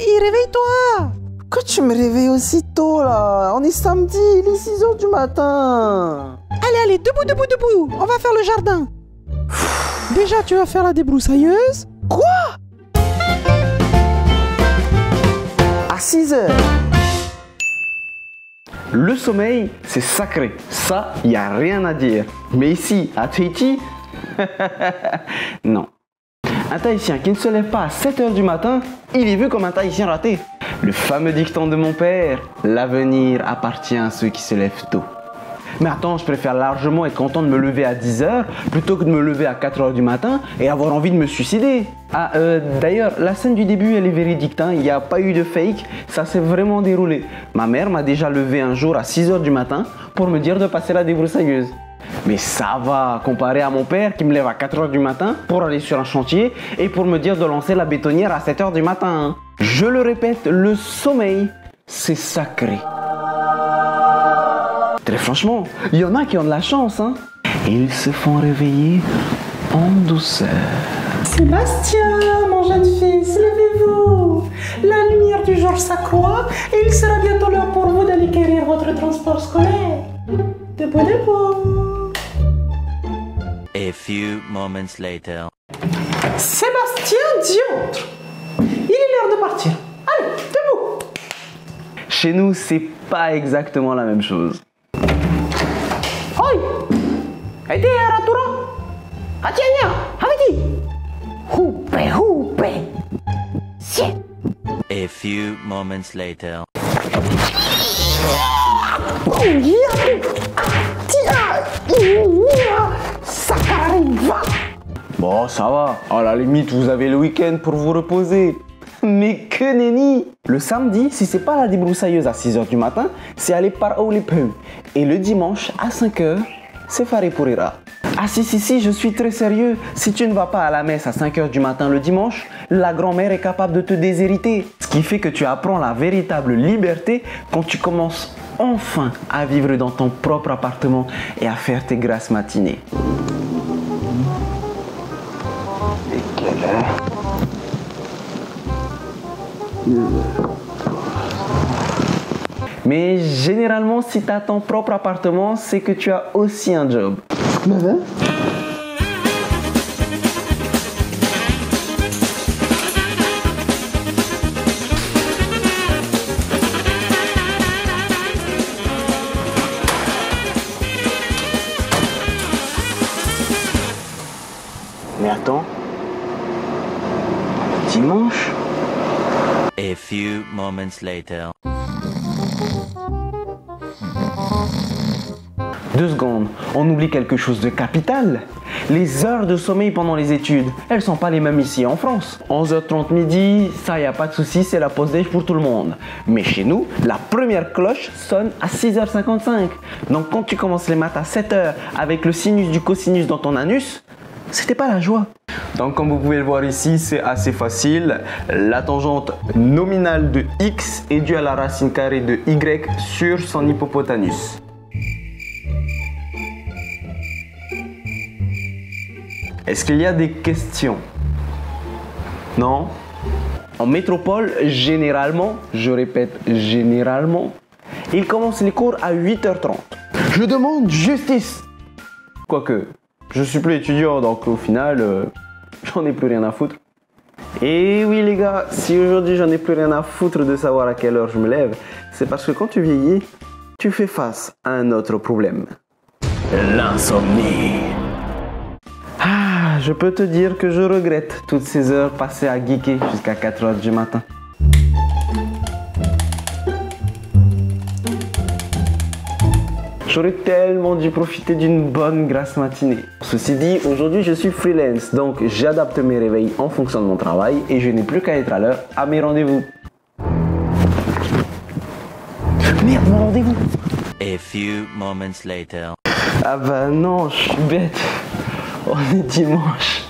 réveille-toi. Pourquoi tu me réveilles aussitôt là? On est samedi, il est 6 h du matin. Allez, debout. On va faire le jardin. Déjà, tu vas faire la débroussailleuse. Quoi? À 6 h? Le sommeil, c'est sacré. Ça, y a rien à dire. Mais ici, à Tahiti, non. Un Tahitien qui ne se lève pas à 7 h du matin, il est vu comme un Tahitien raté. Le fameux dicton de mon père, l'avenir appartient à ceux qui se lèvent tôt. Mais attends, je préfère largement être content de me lever à 10 h plutôt que de me lever à 4 h du matin et avoir envie de me suicider. Ah, d'ailleurs, la scène du début, elle est véridique, hein. Il n'y a pas eu de fake, ça s'est vraiment déroulé. Ma mère m'a déjà levé un jour à 6 h du matin pour me dire de passer la débroussailleuse. Mais ça va, comparé à mon père qui me lève à 4 h du matin pour aller sur un chantier et pour me dire de lancer la bétonnière à 7 h du matin. Hein. Je le répète, le sommeil, c'est sacré. Très franchement, il y en a qui ont de la chance, hein. Ils se font réveiller en douceur. Sébastien, mon jeune fils, levez-vous. La lumière du jour s'accroît et il sera bientôt l'heure pour vous d'aller acquérir votre transport scolaire. Debout. A few moments later. Sébastien diantre. Il est l'heure de partir. Allez, debout. Chez nous, c'est pas exactement la même chose. Oi! Ede aratura? Atianya, habiti. Hupe. Sie. A few moments later. Bon, ça va. À la limite, vous avez le week-end pour vous reposer. Mais que nenni! Le samedi, si c'est pas la débroussailleuse à 6 h du matin, c'est aller par Olipeu. Et le dimanche, à 5 h, c'est Fare Pourira. Ah si, je suis très sérieux. Si tu ne vas pas à la messe à 5 h du matin le dimanche, la grand-mère est capable de te déshériter. Ce qui fait que tu apprends la véritable liberté quand tu commences enfin à vivre dans ton propre appartement et à faire tes grasses matinées. Et quelle heure? Mais généralement, si tu as ton propre appartement, c'est que tu as aussi un job. Mais attends, dimanche? A few moments later. 2 secondes, on oublie quelque chose de capital. Les heures de sommeil pendant les études, elles sont pas les mêmes ici en France. 11 h 30 midi, ça y a pas de souci, c'est la pause déj pour tout le monde. Mais chez nous, la première cloche sonne à 6 h 55. Donc quand tu commences les maths à 7 h avec le sinus du cosinus dans ton anus, c'était pas la joie. Donc comme vous pouvez le voir ici, c'est assez facile. La tangente nominale de x est due à la racine carrée de y sur son hypopotanus. Est-ce qu'il y a des questions? Non? En métropole, généralement, je répète généralement, ils commencent les cours à 8 h 30. Je demande justice! Quoique, je suis plus étudiant, donc au final, j'en ai plus rien à foutre. Et oui les gars, si aujourd'hui j'en ai plus rien à foutre de savoir à quelle heure je me lève, c'est parce que quand tu vieillis, tu fais face à un autre problème. L'insomnie. Ah, je peux te dire que je regrette toutes ces heures passées à geeker jusqu'à 4 h du matin. J'aurais tellement dû profiter d'une bonne grasse matinée. Ceci dit, aujourd'hui je suis freelance, donc j'adapte mes réveils en fonction de mon travail et je n'ai plus qu'à être à l'heure à mes rendez-vous. Merde, mon rendez-vous! A few moments later. Ah bah non, je suis bête. On est dimanche.